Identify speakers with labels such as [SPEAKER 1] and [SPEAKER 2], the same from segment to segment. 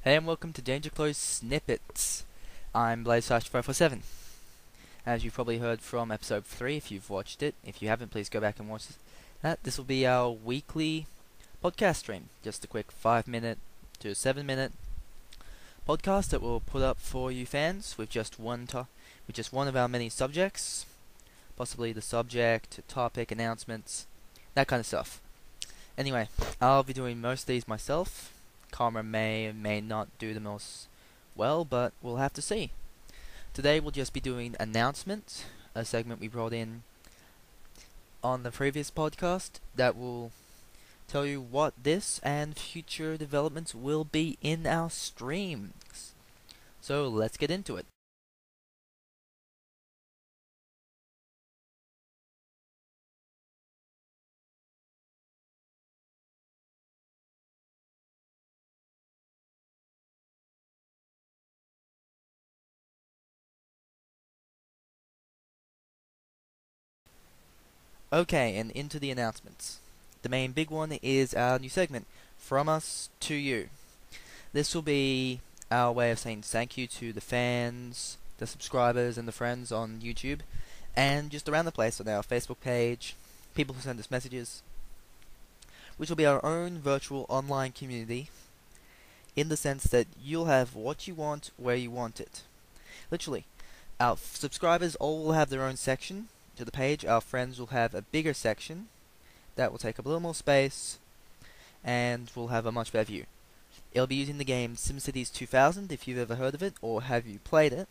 [SPEAKER 1] Hey and welcome to Danger Close Snippets. I'm Blaze547. As you've probably heard from episode 3 if you've watched it. If you haven't, please go back and watch that. This will be our weekly podcast stream. Just a quick 5-minute to 7-minute podcast that we'll put up for you fans with just one of our many subjects. Possibly the subject, topic, announcements, that kind of stuff. Anyway, I'll be doing most of these myself. Karma may or may not do them as well, but we'll have to see. Today we'll just be doing announcements, a segment we brought in on the previous podcast that will tell you what this and future developments will be in our streams. So let's get into it. Okay, and into the announcements. The main big one is our new segment, From Us to You. This will be our way of saying thank you to the fans, the subscribers, and the friends on YouTube, and just around the place on our Facebook page, people who send us messages, which will be our own virtual online community, in the sense that you'll have what you want where you want it. Literally, our subscribers all will have their own section to the page. Our friends will have a bigger section that will take up a little more space and will have a much better view. It'll be using the game SimCities 2000. If you've ever heard of it or have you played it,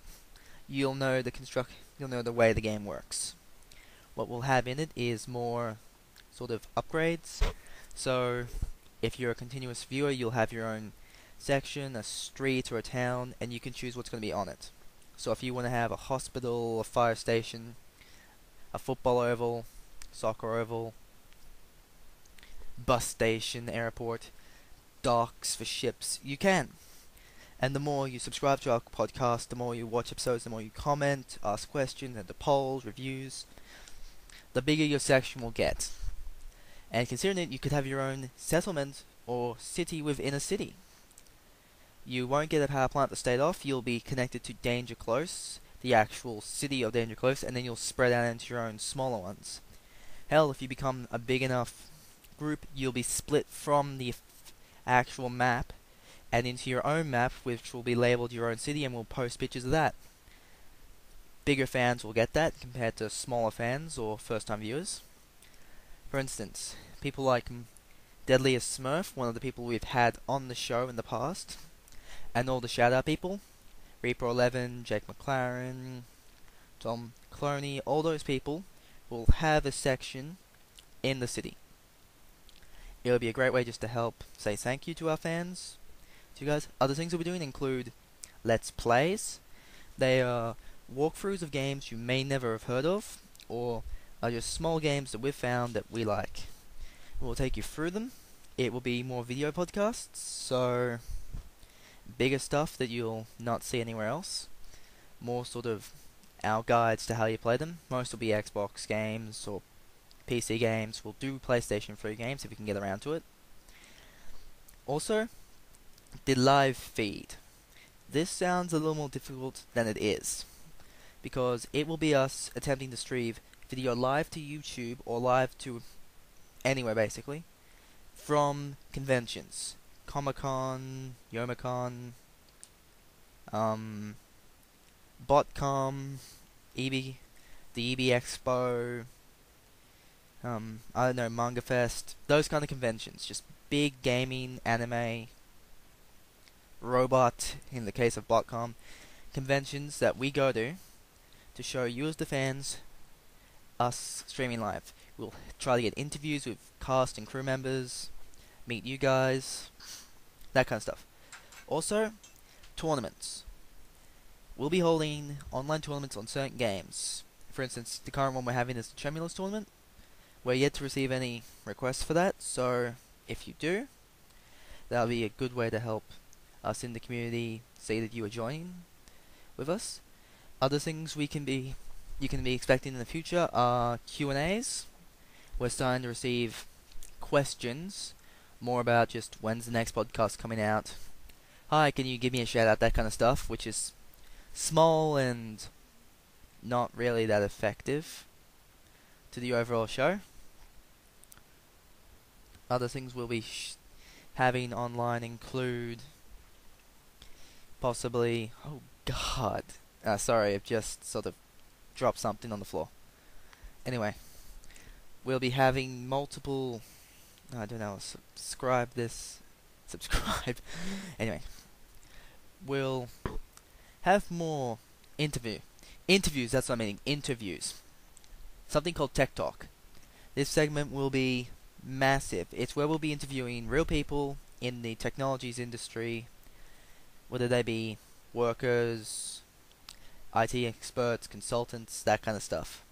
[SPEAKER 1] you'll know the way the game works. What we'll have in it is more sort of upgrades. So if you're a continuous viewer, you'll have your own section, a street or a town, and you can choose what's going to be on it. So if you want to have a hospital, a fire station, a football oval, soccer oval, bus station, airport, docks for ships, you can. And the more you subscribe to our podcast, the more you watch episodes, the more you comment, ask questions, enter polls, reviews, the bigger your section will get. And considering it, you could have your own settlement or city within a city. You won't get a power plant to start off, you'll be connected to Danger Close, the actual city of Danger Close, and then you'll spread out into your own smaller ones. Hell, if you become a big enough group, you'll be split from the actual map and into your own map, which will be labeled your own city, and we'll post pictures of that. Bigger fans will get that compared to smaller fans or first-time viewers. For instance, people like Deadliest Smurf, one of the people we've had on the show in the past, and all the shout-out people, Reaper11, Jake McLaren, Tom Cloney, all those people will have a section in the city. It'll be a great way just to help say thank you to our fans, to you guys. Other things we'll be doing include Let's Plays. They are walkthroughs of games you may never have heard of, or are just small games that we've found that we like. We'll take you through them. It will be more video podcasts, so bigger stuff that you'll not see anywhere else. More sort of our guides to how you play them. Most will be Xbox games or PC games. We'll do PlayStation 3 games if we can get around to it. Also, the live feed. This sounds a little more difficult than it is, because it will be us attempting to stream video live to YouTube or live to anywhere basically from conventions. Comic-Con, Youmacon, BotCom, EB, the EB Expo, I don't know, Manga Fest, those kind of conventions. Just big gaming, anime, robot, in the case of BotCom, conventions that we go to show you as the fans us streaming live. We'll try to get interviews with cast and crew members, meet you guys, that kind of stuff. Also, tournaments. We'll be holding online tournaments on certain games. For instance, the current one we're having is the Tremulous tournament. We're yet to receive any requests for that, so if you do, that'll be a good way to help us in the community see that you are joining with us. Other things you can be expecting in the future are Q&As. We're starting to receive questions more about just when's the next podcast coming out. Hi, can you give me a shout out? That kind of stuff, which is small and not really that effective to the overall show. Other things we'll be having online include possibly... Oh god. Sorry, I've just sort of dropped something on the floor. Anyway, we'll be having multiple... I don't know, subscribe. Anyway, we'll have more interviews, that's what I mean, interviews. Something called Tech Talk. This segment will be massive. It's where we'll be interviewing real people in the technologies industry, whether they be workers, IT experts, consultants, that kind of stuff.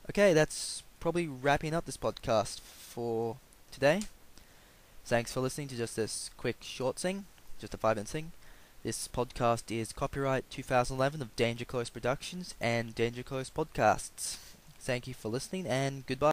[SPEAKER 1] Okay, that's probably wrapping up this podcast for today. Thanks for listening to just this quick short thing, just a 5-minute thing. This podcast is copyright 2011 of Danger Close Productions and Danger Close Podcasts. Thank you for listening and goodbye.